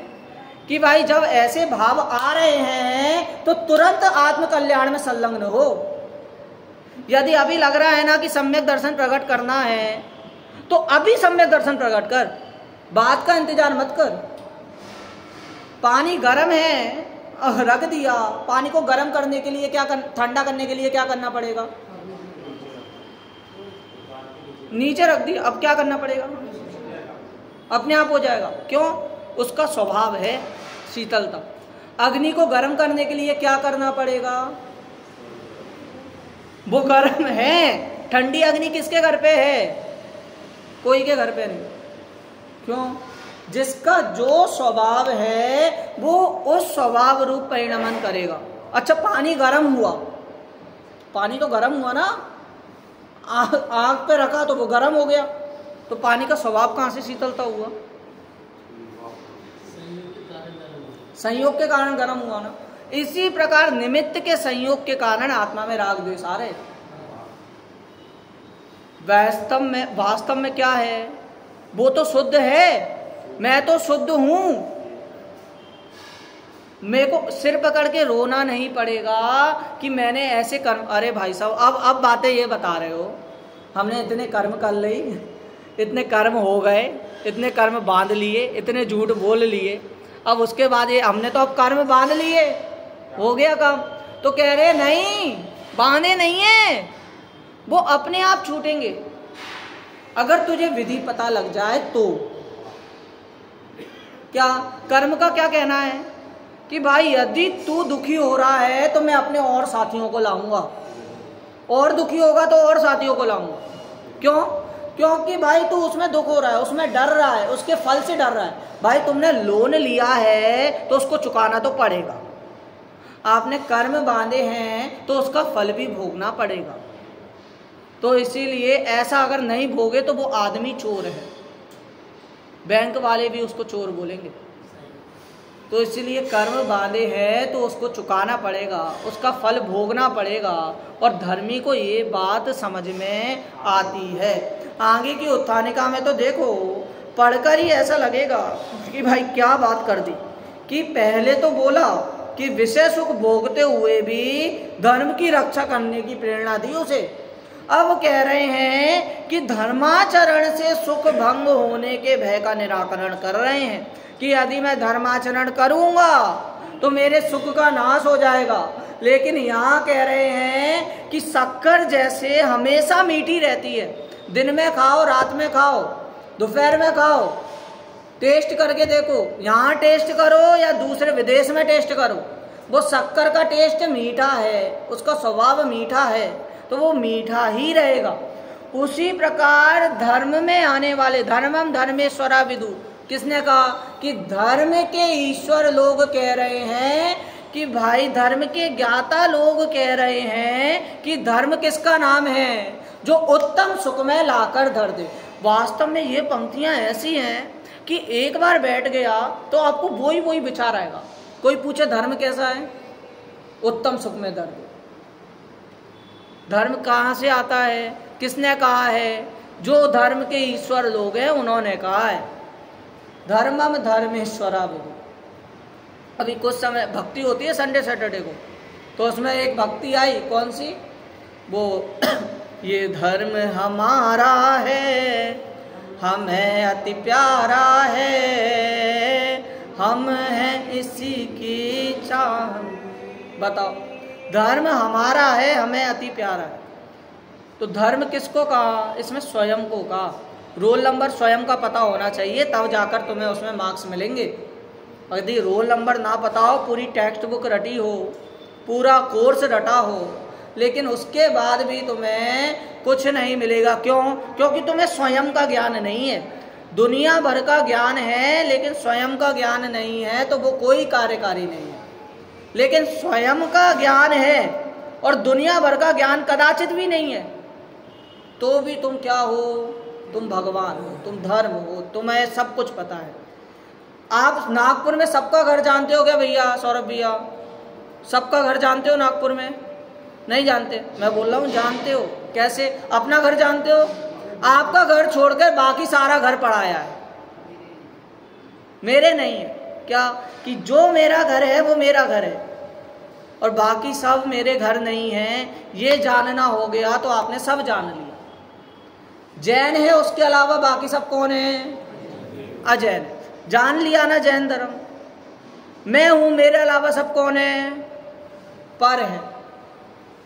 कि भाई जब ऐसे भाव आ रहे हैं तो तुरंत आत्म कल्याण में संलग्न हो। यदि अभी लग रहा है ना कि सम्यक दर्शन प्रकट करना है, तो अभी सम्यक दर्शन प्रकट कर, बात का इंतजार मत कर। पानी गर्म है, रख दिया, पानी को गर्म करने के लिए ठंडा करने के लिए क्या करना पड़ेगा? नीचे रख दिया, अब क्या करना पड़ेगा? अपने आप हो जाएगा। क्यों? उसका स्वभाव है शीतलता। अग्नि को गर्म करने के लिए क्या करना पड़ेगा? वो गर्म है। ठंडी अग्नि किसके घर पे है? कोई के घर पे नहीं। क्यों? जिसका जो स्वभाव है वो उस स्वभाव रूप परिणमन करेगा। अच्छा, पानी गर्म हुआ, पानी तो गर्म हुआ ना, आग पे रखा तो वो गर्म हो गया, तो पानी का स्वभाव कहां से शीतलता हुआ? संयोग के कारण गर्म हुआ ना। इसी प्रकार निमित्त के संयोग के कारण आत्मा में राग द्वेष आ रहे। वास्तव में क्या है? वो तो शुद्ध है, मैं तो शुद्ध हूं। मेरे को सिर पकड़ के रोना नहीं पड़ेगा कि मैंने ऐसे कर्म। अरे भाई साहब, अब बातें ये बता रहे हो, हमने इतने कर्म कर ली, इतने कर्म हो गए, इतने कर्म बांध लिए, इतने झूठ बोल लिए, अब उसके बाद ये हमने तो अब कर्म बांध लिए, हो गया काम। तो कह रहे नहीं, बांधे नहीं है, वो अपने आप छूटेंगे अगर तुझे विधि पता लग जाए तो। क्या कर्म का क्या कहना है कि भाई यदि तू दुखी हो रहा है तो मैं अपने और साथियों को लाऊंगा, और दुखी होगा तो और साथियों को लाऊंगा। क्यों? क्योंकि भाई तू उसमें दुख हो रहा है, उसमें डर रहा है, उसके फल से डर रहा है। भाई तुमने लोन लिया है तो उसको चुकाना तो पड़ेगा, आपने कर्म बांधे हैं तो उसका फल भी भोगना पड़ेगा। तो इसीलिए ऐसा अगर नहीं भोगे तो वो आदमी चोर है, बैंक वाले भी उसको चोर बोलेंगे। तो इसलिए कर्म बांधे हैं तो उसको चुकाना पड़ेगा, उसका फल भोगना पड़ेगा। और धर्मी को ये बात समझ में आती है। आगे की उत्थानिका में तो देखो, पढ़कर ही ऐसा लगेगा कि भाई क्या बात कर दी, कि पहले तो बोला कि विषय सुख भोगते हुए भी धर्म की रक्षा करने की प्रेरणा दी उसे। अब कह रहे हैं कि धर्माचरण से सुख भंग होने के भय का निराकरण कर रहे हैं कि यदि मैं धर्माचरण करूंगा तो मेरे सुख का नाश हो जाएगा। लेकिन यहाँ कह रहे हैं कि शक्कर जैसे हमेशा मीठी रहती है, दिन में खाओ, रात में खाओ, दोपहर में खाओ, टेस्ट करके देखो, यहाँ टेस्ट करो या दूसरे विदेश में टेस्ट करो, वो शक्कर का टेस्ट मीठा है, उसका स्वभाव मीठा है, तो वो मीठा ही रहेगा। उसी प्रकार धर्म में आने वाले, धर्मम धर्मेश्वरा विदु, किसने कहा कि धर्म के ईश्वर लोग कह रहे हैं कि भाई धर्म के ज्ञाता लोग कह रहे हैं कि धर्म किसका नाम है, जो उत्तम सुख में लाकर धर दे। वास्तव में ये पंक्तियां ऐसी हैं कि एक बार बैठ गया तो आपको वही विचार आएगा। कोई पूछे धर्म कैसा है, उत्तम सुख में धर दे। धर्म कहाँ से आता है, किसने कहा है? जो धर्म के ईश्वर लोग हैं उन्होंने कहा है, धर्मम धर्मेश्वरा विदु। अभी कुछ समय भक्ति होती है संडे सैटरडे को, तो उसमें एक भक्ति आई, कौन सी? वो ये धर्म हमारा है, हमें अति प्यारा है, हम हैं इसी की चाह। बताओ, धर्म हमारा है, हमें अति प्यारा है। तो धर्म किसको कहा? इसमें स्वयं को कहा। रोल नंबर स्वयं का पता होना चाहिए, तब जाकर तुम्हें उसमें मार्क्स मिलेंगे। यदि रोल नंबर ना पता हो, पूरी टेक्स्ट बुक रटी हो, पूरा कोर्स रटा हो, लेकिन उसके बाद भी तुम्हें कुछ नहीं मिलेगा। क्यों? क्योंकि तुम्हें स्वयं का ज्ञान नहीं है। दुनिया भर का ज्ञान है लेकिन स्वयं का ज्ञान नहीं है, तो वो कोई कार्यकारी नहीं है। लेकिन स्वयं का ज्ञान है और दुनिया भर का ज्ञान कदाचित भी नहीं है, तो भी तुम क्या हो? तुम भगवान हो, तुम धर्म हो, तुम्हें सब कुछ पता है। आप नागपुर में सबका घर जानते हो क्या भैया? सौरभ भैया, सबका घर जानते हो नागपुर में? नहीं जानते। मैं बोल रहा हूँ जानते हो। कैसे? अपना घर जानते हो? आपका घर छोड़कर बाकी सारा घर पड़ाया है, मेरे नहीं है। क्या? कि जो मेरा घर है वो मेरा घर है और बाकी सब मेरे घर नहीं है। ये जानना हो गया तो आपने सब जान लिया। जैन है, उसके अलावा बाकी सब कौन है? अजैन। जान लिया ना जैन धर्म। मैं हूं, मेरे अलावा सब कौन है? पर है।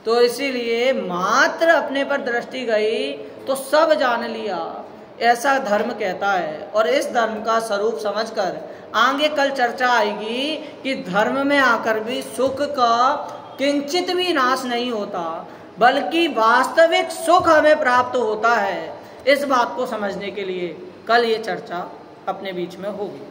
तो इसीलिए मात्र अपने पर दृष्टि गई तो सब जान लिया, ऐसा धर्म कहता है। और इस धर्म का स्वरूप समझकर आगे कल चर्चा आएगी कि धर्म में आकर भी सुख का किंचित भी नाश नहीं होता, बल्कि वास्तविक सुख हमें प्राप्त होता है। इस बात को समझने के लिए कल ये चर्चा अपने बीच में होगी।